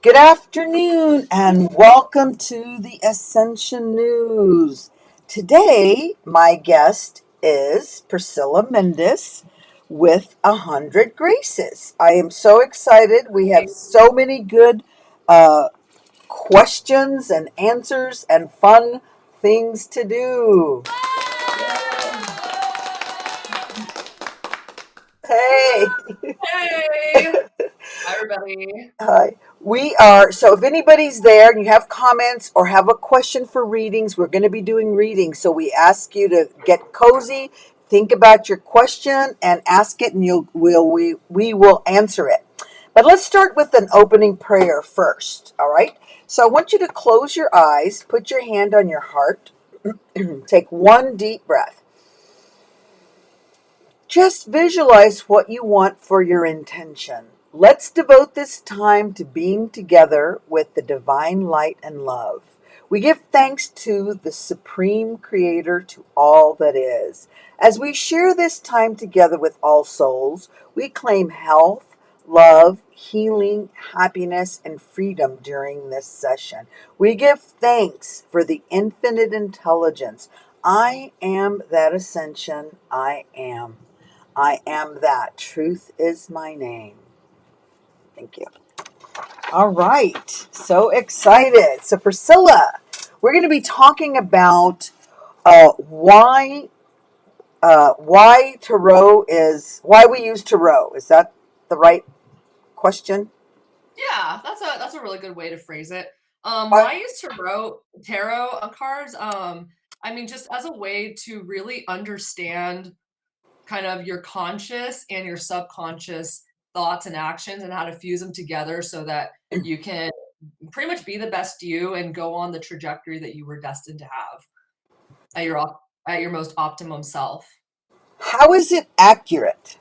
Good afternoon and welcome to the Ascension News. Today, my guest is Priscilla Mendez with 100 Graces. I am so excited. We have so many good uh, questions and answers and fun things to do. Hey! Hey, hi everybody. Hi. We are, so if anybody's there and you have comments or have a question for readings, we're going to be doing readings. So we ask you to get cozy, think about your question and ask it and we will answer it. But let's start with an opening prayer first, all right? So I want you to close your eyes, put your hand on your heart, take one deep breath. Just visualize what you want for your intention. Let's devote this time to being together with the divine light and love. We give thanks to the Supreme Creator, to all that is. As we share this time together with all souls, we claim health, love, healing, happiness, and freedom during this session. We give thanks for the infinite intelligence. I am that ascension. I am. I am that. Truth is my name. Thank you. All right. So excited. So, Priscilla, we're going to be talking about why why we use tarot. Is that the right question? Yeah, that's a really good way to phrase it. Why? Why use tarot cards? I mean, just as a way to really understand kind of your conscious and your subconscious thoughts and actions and how to fuse them together so that you can pretty much be the best you and go on the trajectory that you were destined to have at your most optimum self. How is it accurate?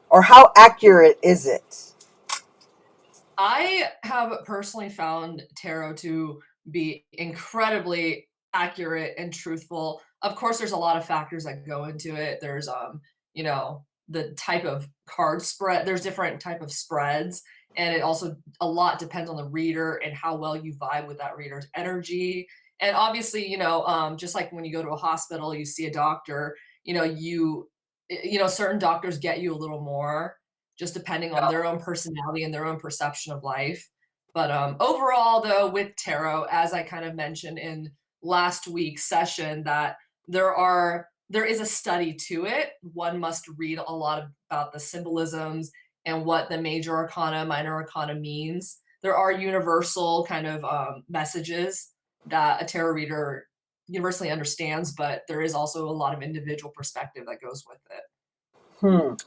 Or how accurate is it? I have personally found tarot to be incredibly accurate and truthful. Of course, there's a lot of factors that go into it. There's you know, the type of card spread. There's different type of spreads, and it also a lot depends on the reader and how well you vibe with that reader's energy. And obviously, just like when you go to a hospital, you see a doctor, certain doctors get you a little more just depending on their own personality and their own perception of life. But overall, though, with tarot, as I kind of mentioned in last week's session, that there is a study to it. One must read a lot about the symbolisms and what the major arcana, minor arcana means. There are universal kind of messages that a tarot reader universally understands, but there is also a lot of individual perspective that goes with it.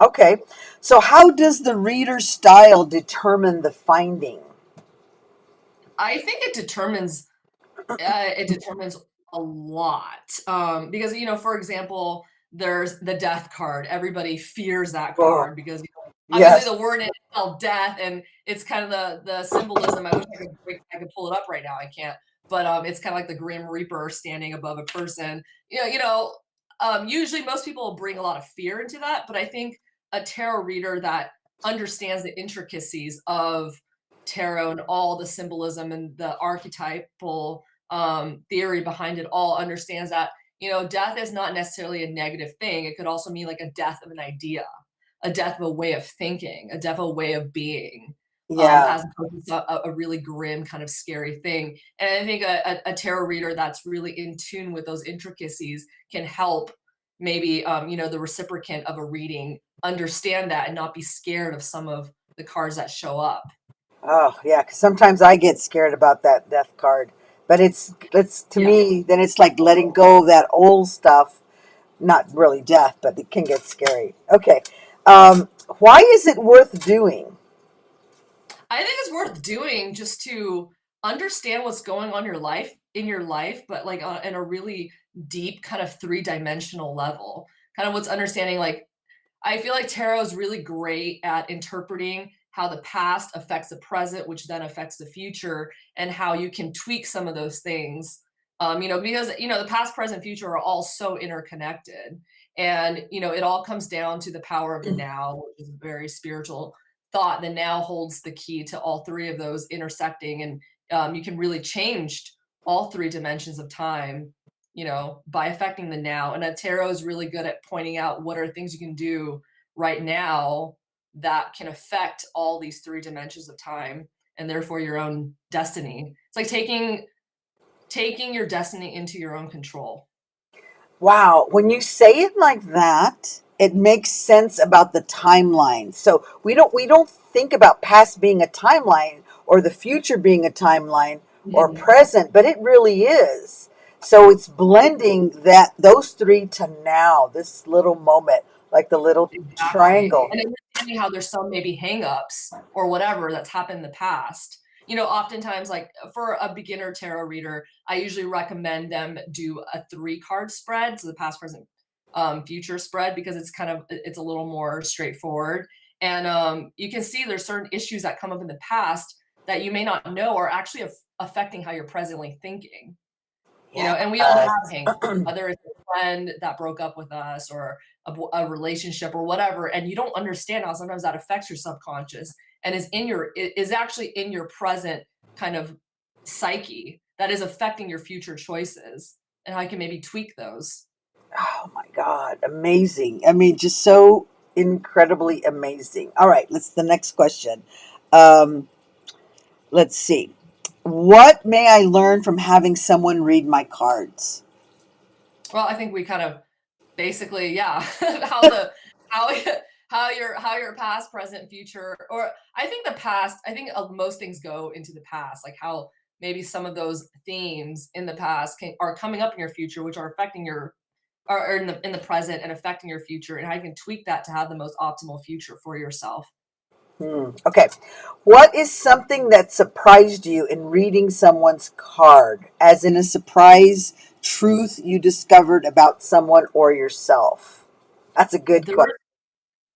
Okay. So, how does the reader's style determine the finding? I think it determines a lot, because, for example, there's the death card. Everybody fears that Oh, card because, obviously yes. the word is spelled death, and it's kind of the symbolism. I wish I could pull it up right now. I can't. But, it's kinda like the Grim Reaper standing above a person. Usually most people will bring a lot of fear into that, but I think a tarot reader that understands the intricacies of tarot and all the symbolism and the archetypal theory behind it all understands that death is not necessarily a negative thing. It could also mean like a death of an idea, a death of a way of thinking, a death of a way of being, Yeah. as opposed to a really grim kind of scary thing. And I think a tarot reader that's really in tune with those intricacies can help maybe the reciprocant of a reading understand that and not be scared of some of the cards that show up. Oh, yeah. 'Cause sometimes I get scared about that death card, but it's to Yeah. me then it's like letting go of that old stuff. Not really death, but it can get scary. Okay. Why is it worth doing? I think it's worth doing just to understand what's going on in your life, but like in a really deep kind of three-dimensional level. Kind of what's understanding like I feel like tarot is really great at interpreting how the past affects the present, which then affects the future, and how you can tweak some of those things. Because the past, present, future are all so interconnected, and it all comes down to the power of the now, which is a very spiritual thought, the now holds the key to all three of those intersecting, and you can really change all three dimensions of time, by affecting the now. And a tarot is really good at pointing out what are things you can do right now that can affect all these three dimensions of time, and therefore your own destiny. It's like taking your destiny into your own control. Wow, when you say it like that, it makes sense about the timeline. So we don't think about past being a timeline or the future being a timeline or Mhm. present, but it really is. So it's blending that those three to now, this little moment, like the little Exactly, triangle. and understanding how there's some maybe hangups or whatever that's happened in the past. Oftentimes, like, for a beginner tarot reader, I usually recommend them do a 3-card spread, so the past, present, future spread, because it's a little more straightforward, and, you can see there's certain issues that come up in the past that you may not know are actually affecting how you're presently thinking. And we all have Yes. hangups, whether it's a friend that broke up with us or a relationship or whatever, and you don't understand how sometimes that affects your subconscious and is actually in your present kind of psyche that is affecting your future choices, and how you can maybe tweak those. Oh my God, amazing. I mean, just so incredibly amazing. All right, let's the next question. Um, let's see. What may I learn from having someone read my cards? Well, I think we kind of basically, yeah, how the how how your past, present, future, or I think most things go into the past, like how maybe some of those themes in the past are coming up in your future, which are affecting your are in the present and affecting your future, and how you can tweak that to have the most optimal future for yourself. Okay. What is something that surprised you in reading someone's card, as in a surprise truth you discovered about someone or yourself? That's a good There question.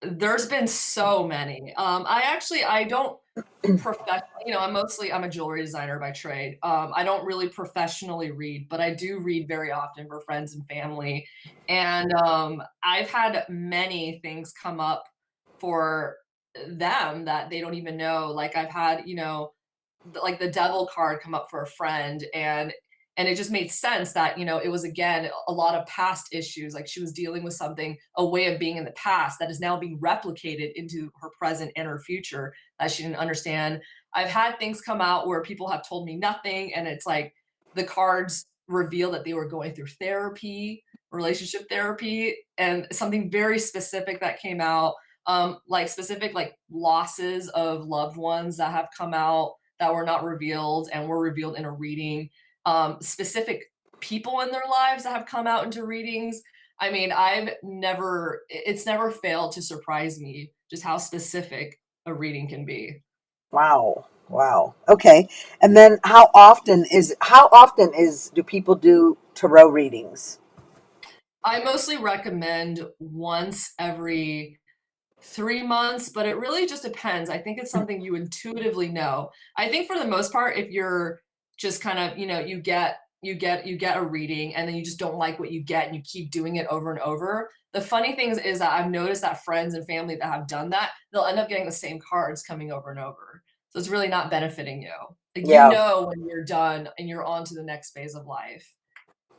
there's been so many. I don't I'm a jewelry designer by trade. I don't really professionally read, but I do read very often for friends and family. And I've had many things come up for them that they don't even know. Like, I've had, like the devil card come up for a friend, and it just made sense that, it was, again, a lot of past issues. Like, she was dealing with something, a way of being in the past that is now being replicated into her present and her future that she didn't understand. I've had things come out where people have told me nothing, and it's like the cards reveal that they were going through therapy, relationship therapy, and something very specific that came out, like specific, like, losses of loved ones that have come out that were not revealed and were revealed in a reading, specific people in their lives that have come out into readings. I mean, it's never failed to surprise me just how specific a reading can be. Wow. Wow. Okay. And then how often is do people do tarot readings? I mostly recommend once every 3 months, but it really just depends. I think it's something you intuitively know. I think for the most part, if you're just kind of, you get a reading and then you just don't like what you get and you keep doing it over and over. The funny thing is that I've noticed that friends and family that have done that, they'll end up getting the same cards coming over and over. So it's really not benefiting you. Like, Yeah. when you're done and you're on to the next phase of life.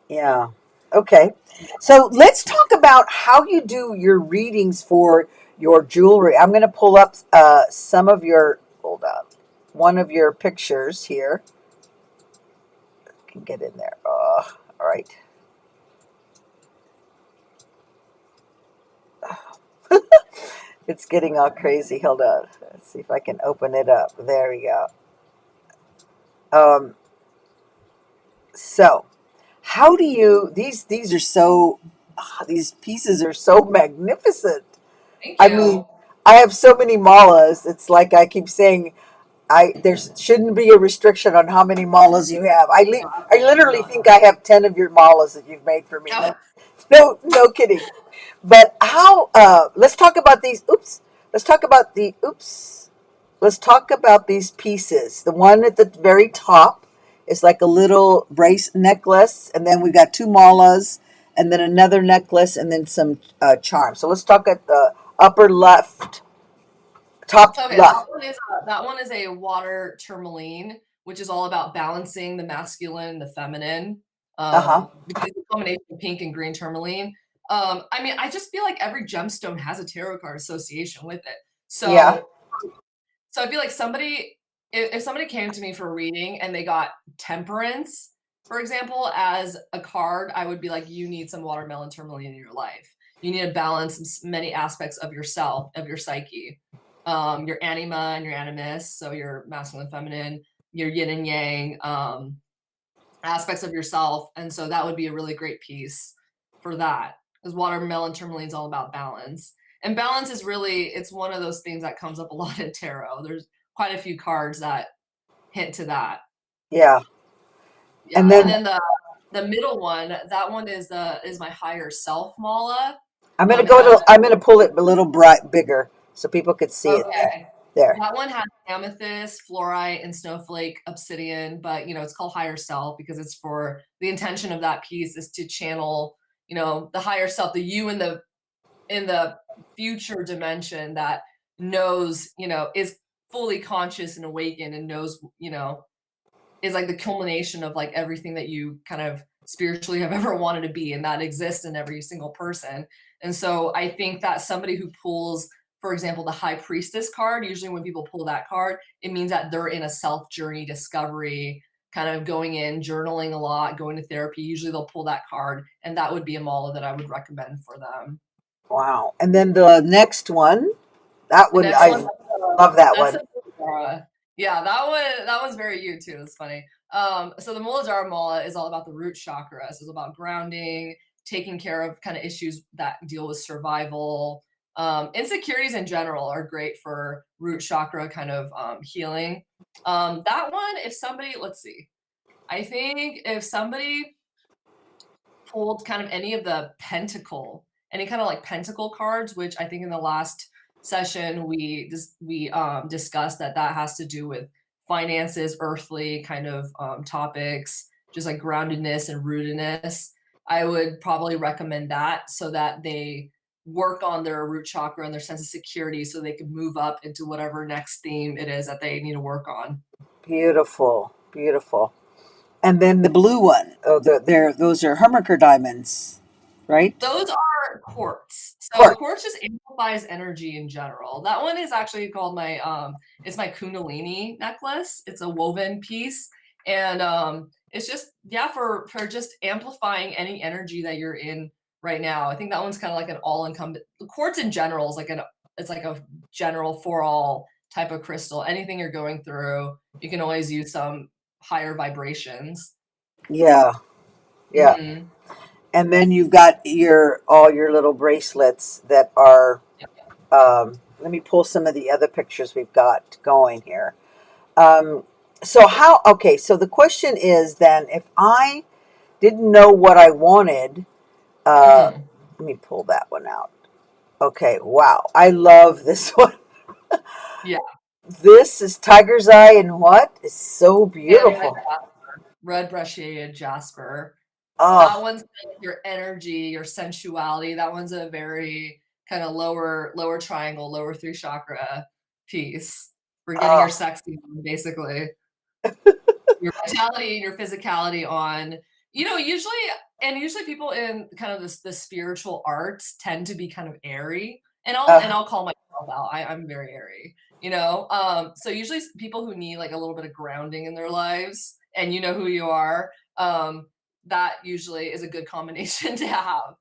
Yeah. Okay. So let's talk about how you do your readings for your jewelry. I'm going to pull up some of your, hold on, one of your pictures here. Can get in there. All right. It's getting all crazy. Hold on. Let's see if I can open it up. There we go. Um, so, how do you, these are so, these pieces are so magnificent. Thank I you. mean, I have so many malas. It's like I keep saying, there shouldn't be a restriction on how many malas you have. No, I absolutely literally not. think I have 10 of your malas that you've made for me. No. No, no kidding. But how? Let's talk about these. Oops. Let's talk about the. Oops. Let's talk about these pieces. The one at the very top is like a little brace necklace, and then we've got two malas, and then another necklace, and then some charms. So let's talk at the upper left Top Okay, left. that one is a water tourmaline, which is all about balancing the masculine and the feminine. Uh-huh. Because it's a combination of pink and green tourmaline. I mean, I just feel like every gemstone has a tarot card association with it. Yeah. So I feel like somebody if somebody came to me for a reading and they got temperance, for example, as a card, I would be like, you need some watermelon tourmaline in your life. You need to balance many aspects of yourself, of your psyche. Your anima and your animus, so your masculine, feminine, your yin and yang, aspects of yourself. And so that would be a really great piece for that. Because watermelon tourmaline is all about balance. And balance is really, it's one of those things that comes up a lot in tarot. There's quite a few cards that hint to that. Yeah. And Yeah. And then then the middle one, that one is my higher self mala. I'm gonna pull it a little bright bigger so people could see it there. Okay. There. That one has amethyst, fluorite, and snowflake obsidian, but it's called higher self because it's for the intention of that piece is to channel, the higher self, the you in the future dimension that knows, is fully conscious and awakened and knows, is like the culmination of like everything that you kind of spiritually have ever wanted to be, and that exists in every single person. And so I think that somebody who pulls, for example, the high priestess card, usually when people pull that card, it means that they're in a self journey discovery, kind of going in, journaling a lot, going to therapy. Usually they'll pull that card, and that would be a mala that I would recommend for them. Wow. And then the next one, that The one next one, I love that that's one. a yeah, that one's very you too. It's funny. So the Muladhara Mala is all about the root chakras. It's about grounding, taking care of kind of issues that deal with survival. Insecurities in general are great for root chakra kind of healing. That one, if somebody, let's see, I think if somebody pulled kind of any of the pentacle, any kind of like pentacle cards, which I think in the last session we discussed that has to do with finances, earthly kind of topics, just like groundedness and rootedness. I would probably recommend that so that they work on their root chakra and their sense of security so they can move up into whatever next theme it is that they need to work on. Beautiful. Beautiful. And then the blue one. Oh, those are Hummerker diamonds, right? Those are quartz. So Court. quartz just amplifies energy in general. That one is actually called it's my Kundalini necklace. It's a woven piece. And it's just, yeah, for just amplifying any energy that you're in right now. I think that one's kind of like an all-encompassing. Quartz in general is it's like a general for all type of crystal. Anything you're going through, you can always use some higher vibrations. Yeah. Yeah. Hmm. And then you've got your all your little bracelets that are let me pull some of the other pictures we've got going here. Um, so how okay, so the question is then if I didn't know what I wanted, uh Hmm. let me pull that one out. Okay, wow. I love this one. Yeah. This is Tiger's Eye and what? It's so beautiful. Red brocade jasper. That Oh, one's kind of your energy, your sensuality. That one's a very kind of lower triangle, lower three chakra piece for getting your oh, sexy on, basically. Your vitality and your physicality on. Usually people in kind of the spiritual arts tend to be kind of airy. And uh, I'll call myself out. I'm very airy. So usually people who need like a little bit of grounding in their lives, and you know who you are, that usually is a good combination to have.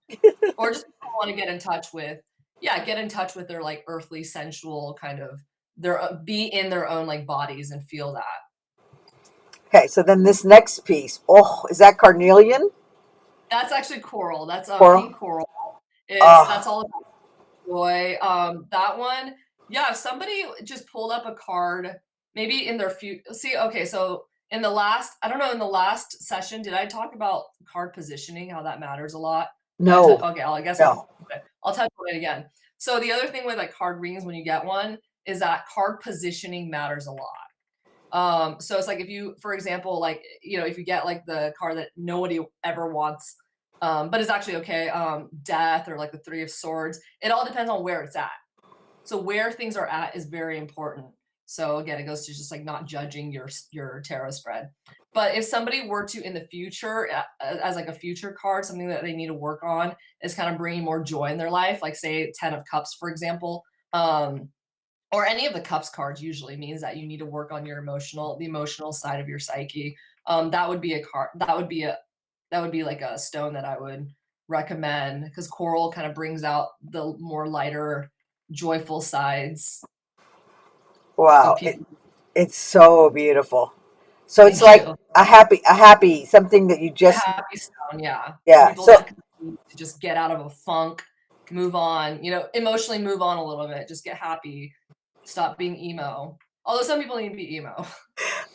Or just want to get in touch with, yeah, get in touch with their like earthly sensual kind of their be in their own like bodies and feel that. okay, so then this next piece. Oh, is that carnelian? That's actually coral. That's Coral? pink coral. That's Oh, all about joy. That one, yeah. If somebody just pulled up a card, maybe in their future. See, okay, so I don't know, in the last session, did I talk about card positioning? How that matters a lot. Did I no, okay, I guess no. I'll touch on it again. So the other thing with like card readings when you get one is that card positioning matters a lot. So it's like if you, for example, like, if you get like the card that nobody ever wants, but it's actually okay, death or like the three of swords, it all depends on where it's at. So where things are at is very important. So again, it goes to just like not judging your tarot spread. But if somebody were to in the future, as like a future card, something that they need to work on is kind of bringing more joy in their life, like say 10 of Cups, for example, or any of the Cups cards usually means that you need to work on the emotional side of your psyche. That would be a card. That would be like a stone that I would recommend because coral kind of brings out the more lighter, joyful sides of Wow, people. it's so beautiful. So it's Thank like you. a happy something that you A just, happy stone, yeah. For yeah. people So that kind of need to just get out of a funk, move on, emotionally move on a little bit, just get happy, stop being emo. Although some people need to be emo.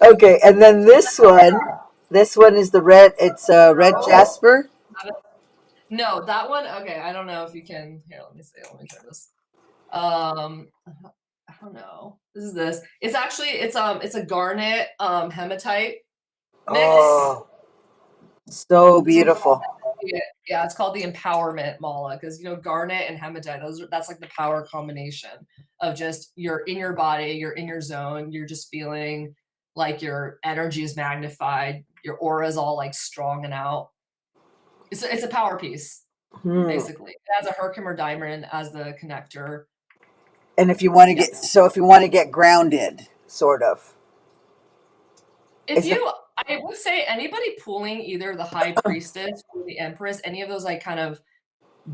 okay, and then this one is the red. It's a red jasper. No, that one, okay, I don't know if you can. Here, let me see. Let me try this. I don't know. This. It's actually it's a garnet hematite mix. Oh, so So it's beautiful. yeah, it's called the empowerment mala because garnet and hematite, that's like the power combination of just you're in your body, you're in your zone, you're just feeling like your energy is magnified, your aura is all like strong and out. It's a power piece, Hmm. basically. It has a Herkimer diamond as the connector. And if you want to Yeah. get, so if you want to get grounded, sort of, If is it? you I would say anybody pulling either the high priestess or the empress, any of those like kind of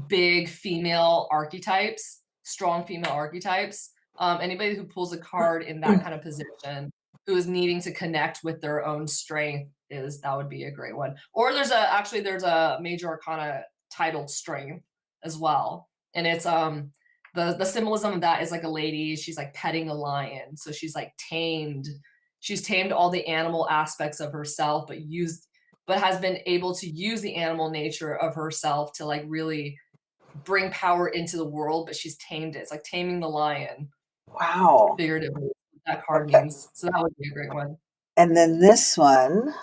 big female archetypes, strong female archetypes, anybody who pulls a card in that kind of position, who is needing to connect with their own strength that would be a great one. Or there's a major arcana titled Strength as well. And it's the symbolism of that is like a lady, she's like petting a lion. So she's tamed all the animal aspects of herself, but has been able to use the animal nature of herself to like really bring power into the world, but she's tamed it. It's like taming the lion, Wow. figuratively. That card Okay. means. So that would be a great one. And then this one,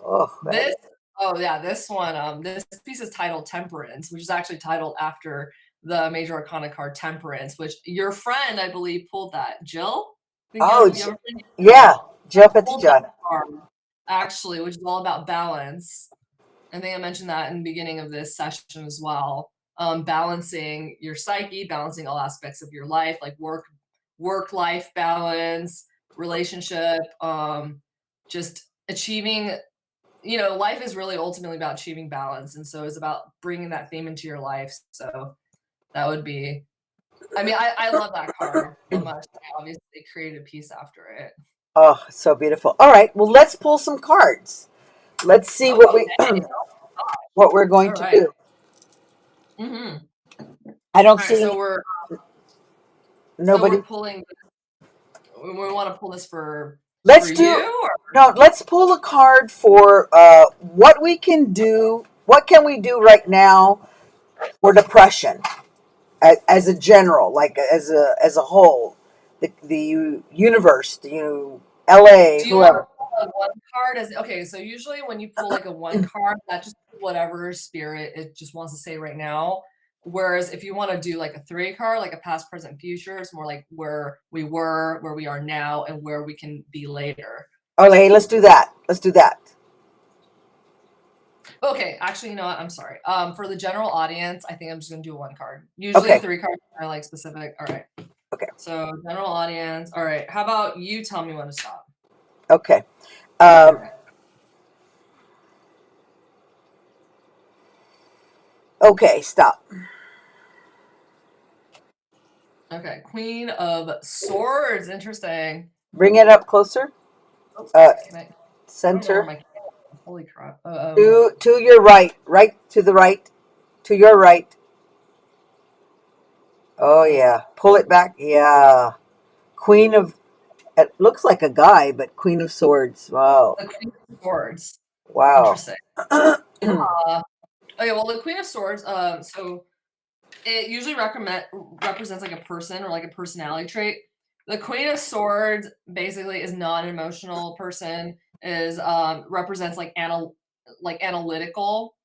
oh, that This, oh yeah, this one. This piece is titled Temperance, which is actually titled after the major arcana card Temperance, which your friend, I believe, pulled that. Jill? I think oh, you have a friend, yeah, Jill. Jill Pulled that Pettijohn. card, actually, which is all about balance. I think I mentioned that in the beginning of this session as well. Balancing your psyche, balancing all aspects of your life, like work life balance, relationship, just achieving. Life is really ultimately about achieving balance, and so it's about bringing that theme into your life. So that would be. I mean, I love that card so much. I obviously created a piece after it. Oh, so beautiful. All right, well, let's pull some cards. Let's see what we Okay. what we're going All to right. do. Mm-hmm. I don't All right. see So we're nobody. pulling. We want to pull this for Let's do you, or no. Let's pull a card for what we can do. What can we do right now for depression, as a general, like as a whole, the universe, LA, do you want to whoever. pull a one card as okay? So usually when you pull like a one card, that just whatever spirit it just wants to say right now. Whereas if you want to do like a three card, like a past, present, future, it's more like where we were, where we are now, and where we can be later. Okay, let's do that. Let's do that. Okay, actually, you know what? I'm sorry. For the general audience, I think I'm just gonna do one card. Usually Okay. three cards are like specific. All right. Okay. So general audience. All right. How about you tell me when to stop? Okay. All Um, right. okay. Stop. Okay. Queen of Swords. Interesting. Bring it up closer. Oh, Uh, can I don't know where center. my camera is. Holy crap. Uh-oh. To your right. Right to the right. To your right. Oh yeah. Pull it back. Yeah. Queen of. It looks like a guy, but Queen of Swords. Wow. The Queen of Swords. Wow. Interesting. Okay, well, the Queen of Swords, so it usually represents like a person or like a personality trait. The Queen of Swords basically is not an emotional person, is represents like analytical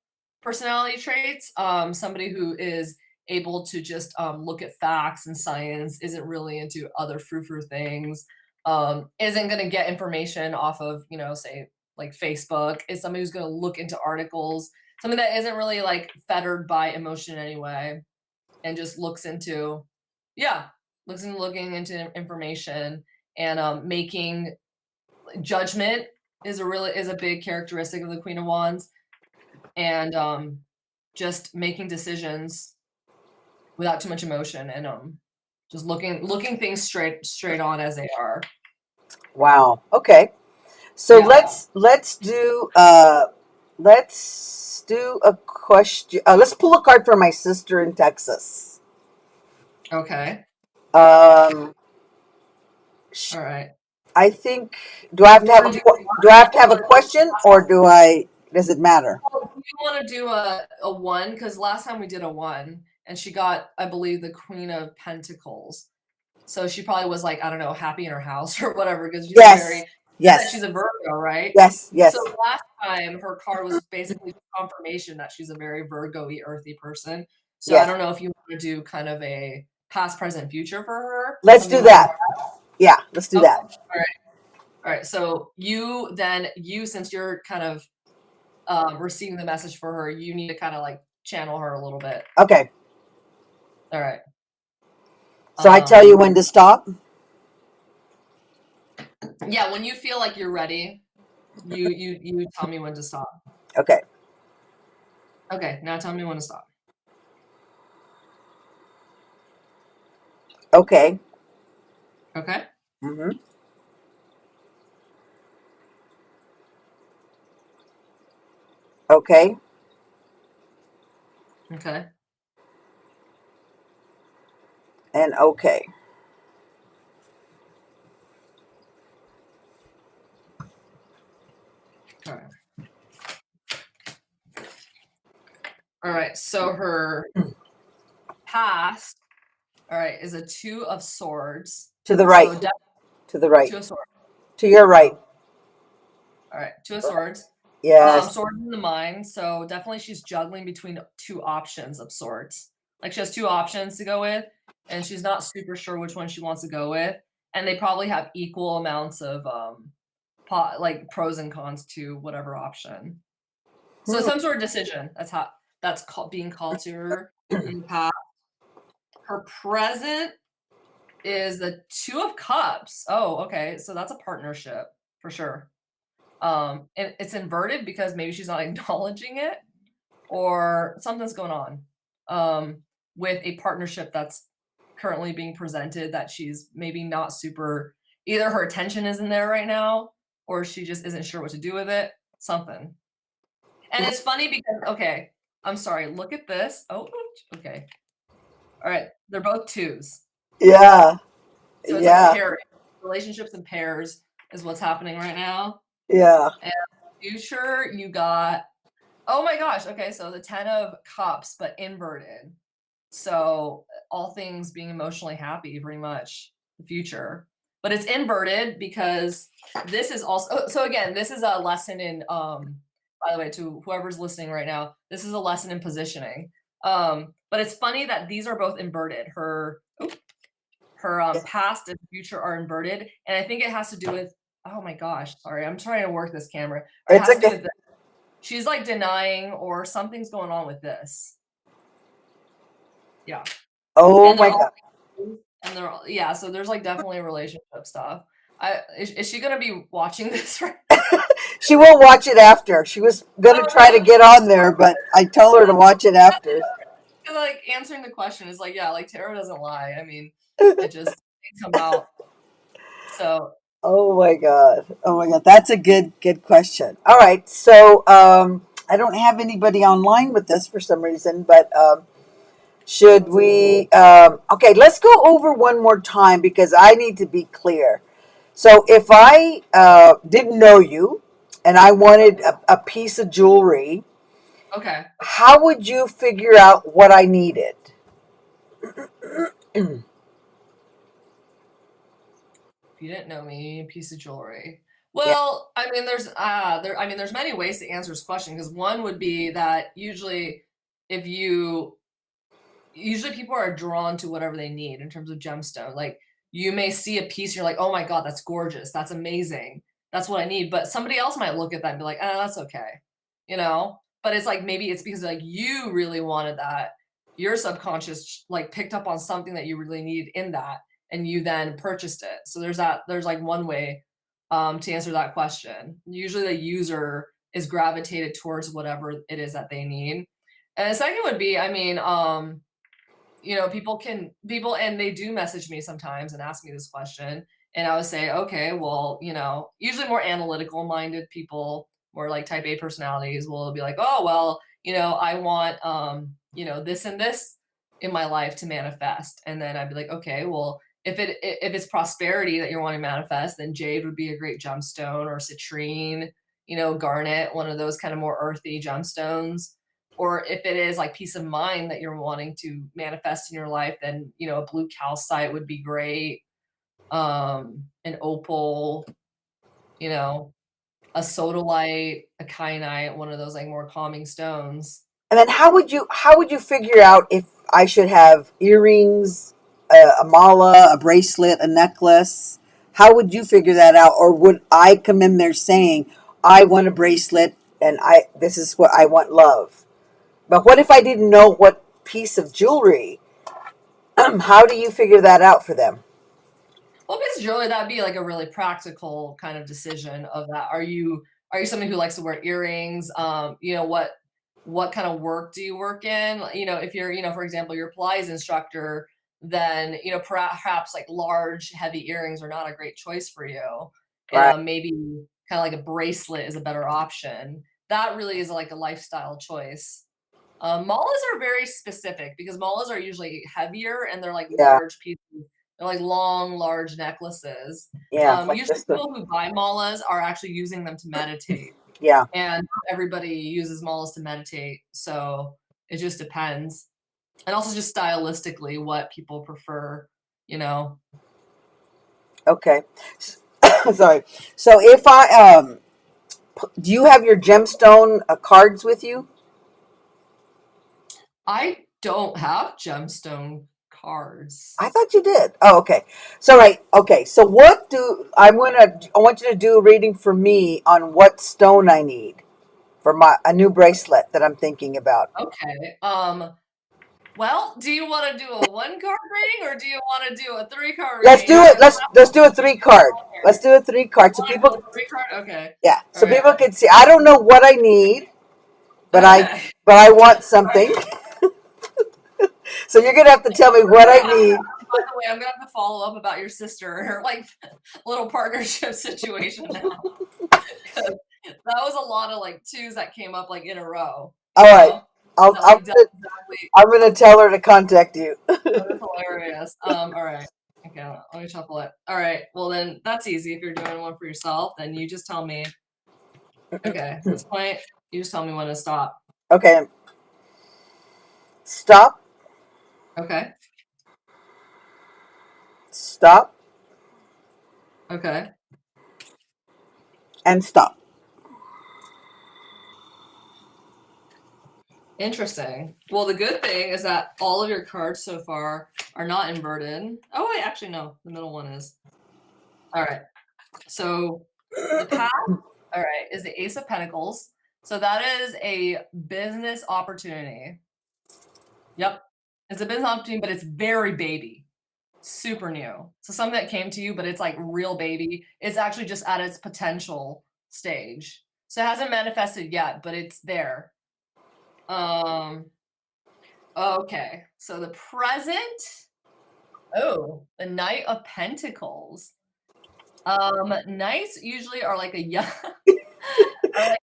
personality traits. Somebody who is able to just look at facts and science, isn't really into other frou-frou things, isn't going to get information off of, say like Facebook, is somebody who's going to look into articles, something that isn't really like fettered by emotion in any way, and just looks into, looking into information, and making judgment is a big characteristic of the Queen of Wands, and just making decisions without too much emotion, and just looking things straight on as they are. Wow. Okay. So Yeah. let's do a question. Let's pull a card for my sister in Texas. Okay. Um, All right. I think. Do I have to have a question, or does it matter? Do you want to do a one? Because last time we did a one, and she got, I believe, the Queen of Pentacles. So she probably was like, I don't know, happy in her house or whatever, because she's she's a Virgo, right? Yes. So last time her card was basically confirmation that she's a very Virgo-y, earthy person. So I don't know if you want to do kind of a past, present, future for her. Let's do that. Yeah, let's do that. All right. So you, since you're kind of receiving the message for her, you need to kind of like channel her a little bit. Okay. All right. So I tell you when to stop? Yeah, when you feel like you're ready, you tell me when to stop. Okay. Okay, now tell me when to stop. Okay. Okay. Mm-hmm. Okay. Okay. And okay. All right. All right. So her past, all right, is a Two of Swords. To the right. So to the right. Two of Swords. To your right. All right. Two of Swords. Yes. Swords in the mind. So definitely she's juggling between two options of sorts. Like she has two options to go with, and she's not super sure which one she wants to go with. And they probably have equal amounts of like pros and cons to whatever option. So some sort of decision. That's being called to her in the past. Her present is the Two of Cups. Oh, okay. So that's a partnership for sure. And it's inverted because maybe she's not acknowledging it, or something's going on with a partnership that's currently being presented that she's maybe not super, either her attention isn't there right now, or she just isn't sure what to do with it, something. And it's funny because, okay, I'm sorry, look at this. Oh, okay. All right, they're both twos. Yeah. So it's like pairing. Relationships in pairs is what's happening right now. Yeah. And future, you got, oh my gosh, okay, so the 10 of Cups, but inverted. So all things being emotionally happy, pretty much, the future. But it's inverted because this is also, so again, this is a lesson in, by the way, to whoever's listening right now, this is a lesson in positioning. But it's funny that these are both inverted. Her past and future are inverted. And I think it has to do with, oh my gosh, sorry, I'm trying to work this camera. It has to do with this. She's like denying, or something's going on with this. Yeah. Oh my God. And they're all, yeah, so there's like definitely relationship stuff. Is she gonna be watching this right now? She will watch it after. She was gonna try to get on there, but I tell her to watch it after. Like answering the question is like, yeah, like tarot doesn't lie. I mean, it just come out. So Oh my God. That's a good question. All right. So I don't have anybody online with this for some reason, but should we okay, let's go over one more time because I need to be clear. So if I didn't know you and I wanted a piece of jewelry, okay, how would you figure out what I needed? if you didn't know me, piece of jewelry. Well, I mean, there's many ways to answer this question, because one would be that usually if you usually people are drawn to whatever they need in terms of gemstone. Like you may see a piece, you're like, oh my God, that's gorgeous. That's amazing. That's what I need. But somebody else might look at that and be like, oh, that's okay. You know? But it's like maybe it's because like you really wanted that. Your subconscious like picked up on something that you really needed in that and you then purchased it. So there's like one way to answer that question. Usually the user is gravitated towards whatever it is that they need. And the second would be, I mean, you know, people and they do message me sometimes and ask me this question. And I would say, okay, well, you know, usually more analytical minded people, more like type A personalities will be like, oh, well, you know, I want, you know, this and this in my life to manifest. And then I'd be like, okay, well, if it's prosperity that you're wanting to manifest, then jade would be a great gemstone, or citrine, you know, garnet, one of those kind of more earthy gemstones. Or if it is like peace of mind that you're wanting to manifest in your life, then, you know, a blue calcite would be great. An opal, you know, a sodalite, a kyanite, one of those like more calming stones. And then how would you figure out if I should have earrings, a mala, a bracelet, a necklace? How would you figure that out? Or would I come in there saying, I want a bracelet and I this is what I want, love. But what if I didn't know what piece of jewelry? How do you figure that out for them? Well, because jewelry, that'd be like a really practical kind of decision of that. Are you somebody who likes to wear earrings? You know, what kind of work do you work in? You know, if you're, you know, for example, you're a Pilates instructor, then, you know, perhaps like large, heavy earrings are not a great choice for you. And Right. maybe kind of like a bracelet is a better option. That really is like a lifestyle choice. Malas are very specific because malas are usually heavier and they're like Yeah. large pieces. They're like long, large necklaces. Yeah. Like Usually this the people who buy malas are actually using them to meditate, yeah. and not everybody uses malas to meditate. So it just depends. And also just stylistically what people prefer, you know. Okay. Sorry. So if I do you have your gemstone cards with you? I don't have gemstone cards. I thought you did. Oh, okay. So right. Okay. So what do I want you to do a reading for me on what stone I need for my a new bracelet that I'm thinking about. Okay. Well, do you want to do a one card reading or do you want to do a three card Let's reading? do it. Let's do a three card. Let's do a three card so You want to do people a three card? Okay. yeah, All so right. people can see. I don't know what I need, but Okay. I want All right. something. So you're gonna have to tell me what I need. By the way, I'm gonna have to follow up about your sister and her like little partnership situation now. 'Cause that was a lot of like twos that came up like in a row, All you right. know? I'll, That I'm like gonna, exactly. I'm gonna tell her to contact you. That is hilarious. All right. Okay, let me shuffle it. All right. Well, then that's easy. If you're doing one for yourself, then you just tell me. Okay, at this point, you just tell me when to stop. Okay. Stop. Okay. Stop. Okay. And stop. Interesting. Well, the good thing is that all of your cards so far are not inverted. Oh, wait, actually, no. The middle one is. All right. So the path, all right, is the Ace of Pentacles. So that is a business opportunity. Yep. It's a business opportunity, but it's very baby, super new. So something that came to you, but it's like real baby. It's actually just at its potential stage. So it hasn't manifested yet, but it's there. Okay. So the present, oh, the Knight of Pentacles. Knights usually are like a young are like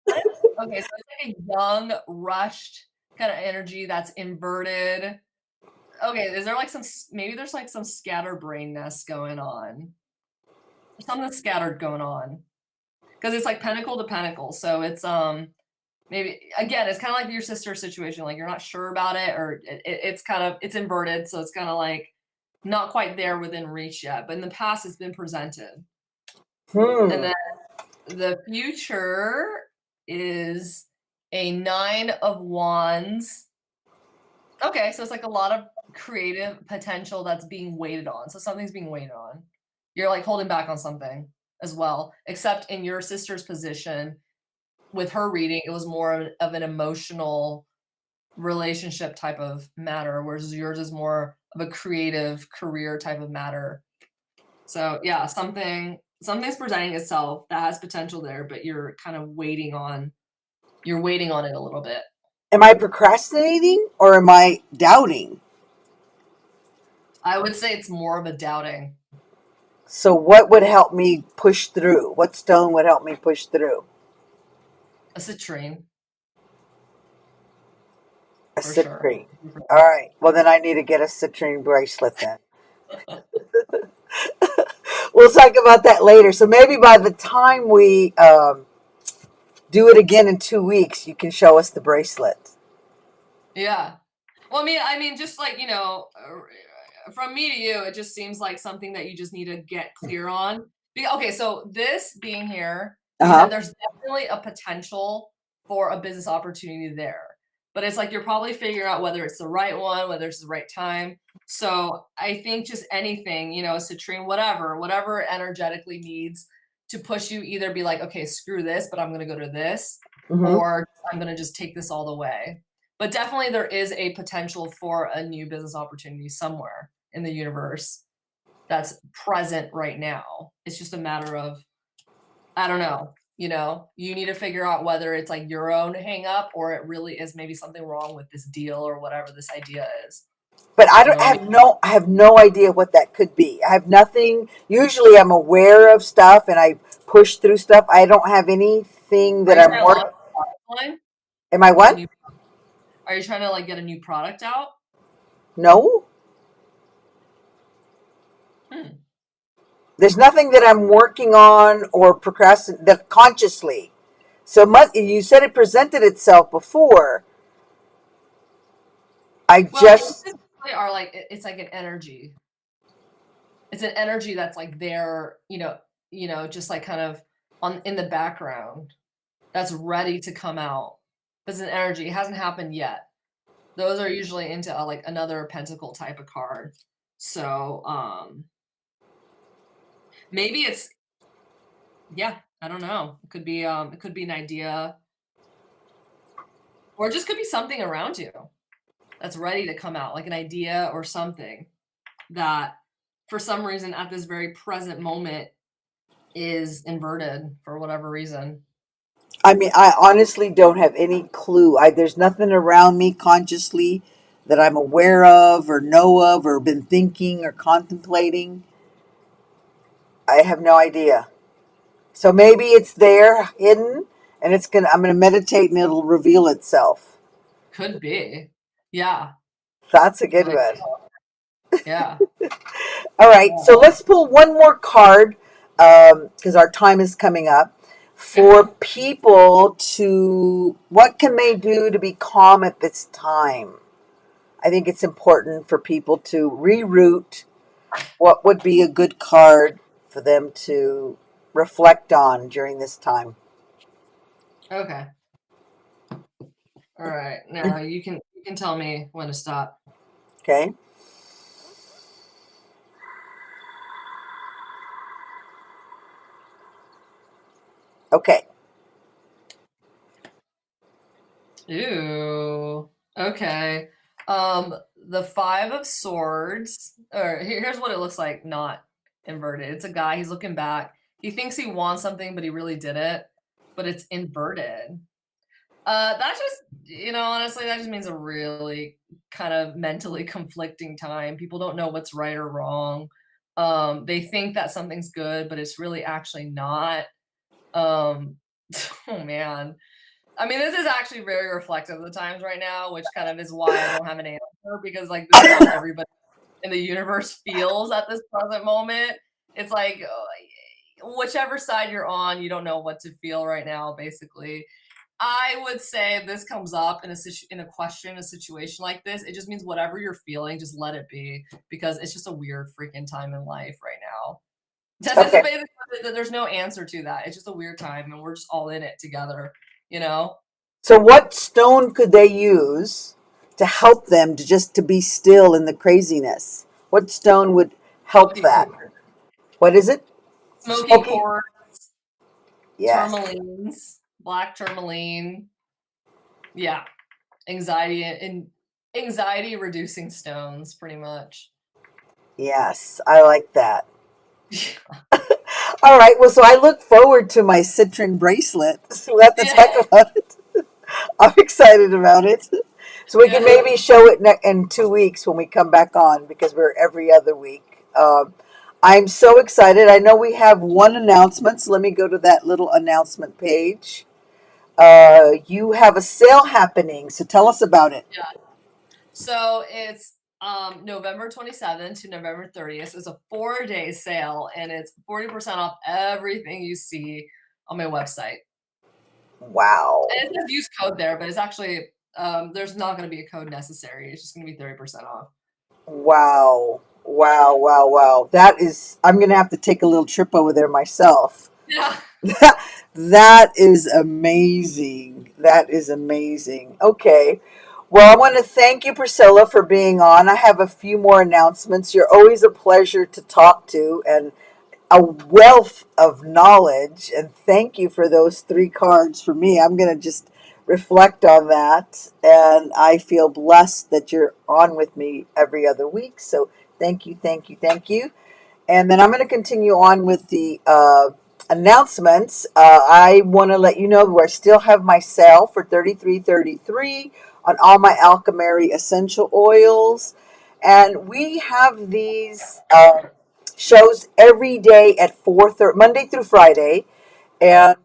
okay, so it's like a young, rushed kind of energy that's inverted. Okay, is there like maybe there's like some scatterbrainness going on? There's something scattered going on because it's like pentacle to pentacle. So it's maybe again it's kind of like your sister situation. Like you're not sure about it, or it's kind of it's inverted, so it's kind of like not quite there within reach yet. But in the past, it's been presented, and Hmm. then the future is a 9 of Wands. Okay, so it's like a lot of creative potential that's being waited on. So something's being waited on. You're like holding back on something as well, except in your sister's position with her reading, it was more of an emotional relationship type of matter, whereas yours is more of a creative career type of matter. So yeah, something's presenting itself that has potential there, but you're kind of waiting on it a little bit. Am I procrastinating or am I doubting? I would say it's more of a doubting. So what would help me push through? What stone would help me push through? A citrine, A for sure. citrine. All right. Well, then I need to get a citrine bracelet then. We'll talk about that later. So maybe by the time we do it again in 2 weeks, you can show us the bracelet. Yeah. Well, I mean, just like, from me to you, it just seems like something that you just need to get clear on. Okay, so this being here means that Uh-huh. there's definitely a potential for a business opportunity there. But it's like you're probably figuring out whether it's the right one, whether it's the right time. So I think just anything, citrine, whatever energetically needs to push you either be like, okay, screw this, but I'm going to go to this, Mm-hmm. or I'm going to just take this all the way. But definitely there is a potential for a new business opportunity somewhere in the universe that's present right now. It's just a matter of, I don't know, you need to figure out whether it's like your own hang up or it really is maybe something wrong with this deal or whatever this idea is. But I You know don't what I mean? I have no idea what that could be. I have nothing. Usually I'm aware of stuff and I push through stuff. I don't have anything Are that you I'm trying to launch working. a product line? Am I Like a what? new, are you trying to like get a new product out? No. Hmm. There's nothing that I'm working on or procrastinate that consciously. So much, you said it presented itself before. I Well, you just, basically are like, it's like an energy. It's an energy that's like there, just like kind of on in the background that's ready to come out. There's an energy. It hasn't happened yet. Those are usually into like another pentacle type of card. So maybe it's, yeah, I don't know. It could be an idea, or it just could be something around you that's ready to come out, like an idea or something that for some reason at this very present moment is inverted for whatever reason. I mean, I honestly don't have any clue. There's nothing around me consciously that I'm aware of or know of or been thinking or contemplating. I have no idea. So maybe it's there hidden and I'm going to meditate and it'll reveal itself. Could be. Yeah. That's a good Like, one. yeah. All right, Yeah. so let's pull one more card because our time is coming up Yeah. for people to what can they do to be calm at this time? I think it's important for people to reroute what would be a good card for them to reflect on during this time. Okay. All right. Now you can tell me when to stop. Okay. Okay. Ooh. Okay. The Five of Swords, or here's what it looks like, not inverted. It's a guy, he's looking back. He thinks he wants something, but he really didn't, but it's inverted. That just, honestly, that just means a really kind of mentally conflicting time. People don't know what's right or wrong. They think that something's good, but it's really actually not. Um, oh man. I mean, this is actually very reflective of the times right now, which kind of is why I don't have an answer because like this is how everybody in the universe feels at this present moment. It's like whichever side you're on, you don't know what to feel right now, basically. I would say if this comes up in a situation like this, it just means whatever you're feeling, just let it be because it's just a weird freaking time in life right now. This is Okay. basically there's no answer to that. It's just a weird time, and we're just all in it together. You know? So what stone could they use to help them to just to be still in the craziness? What stone would help Smoky that? quartz. What is it? Smoky Smoky. quartz, Yes. tourmalines, black tourmaline. Yeah, anxiety and anxiety reducing stones, pretty much. Yes, I like that. All right. Well, so I look forward to my citron bracelet. We'll have to talk Yeah, about it. I'm excited about it. So we can yeah, maybe show it in 2 weeks when we come back on because we're every other week. I'm so excited. I know we have one announcement. So let me go to that little announcement page. You have a sale happening. So tell us about it. yeah. So it's November 27th to November 30th. So it's a 4-day sale and it's 40% off everything you see on my website. Wow. And it says use code there, but it's actually there's not going to be a code necessary. It's just going to be 30% off. Wow. Wow. Wow. Wow. That is, I'm going to have to take a little trip over there myself. Yeah. That is amazing. That is amazing. Okay. Well, I want to thank you, Priscilla, for being on. I have a few more announcements. You're always a pleasure to talk to and a wealth of knowledge. And thank you for those 3 cards for me. I'm going to just reflect on that. And I feel blessed that you're on with me every other week. So thank you, thank you, thank you. And then I'm going to continue on with the announcements. I want to let you know that I still have my sale for $33.33 on all my AlcheMary essential oils. And we have these shows every day at 4:30, Monday through Friday. And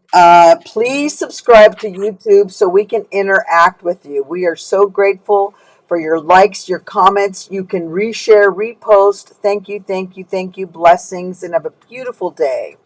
please subscribe to YouTube so we can interact with you. We are so grateful for your likes, your comments. You can reshare, repost. Thank you, thank you, thank you. Blessings and have a beautiful day.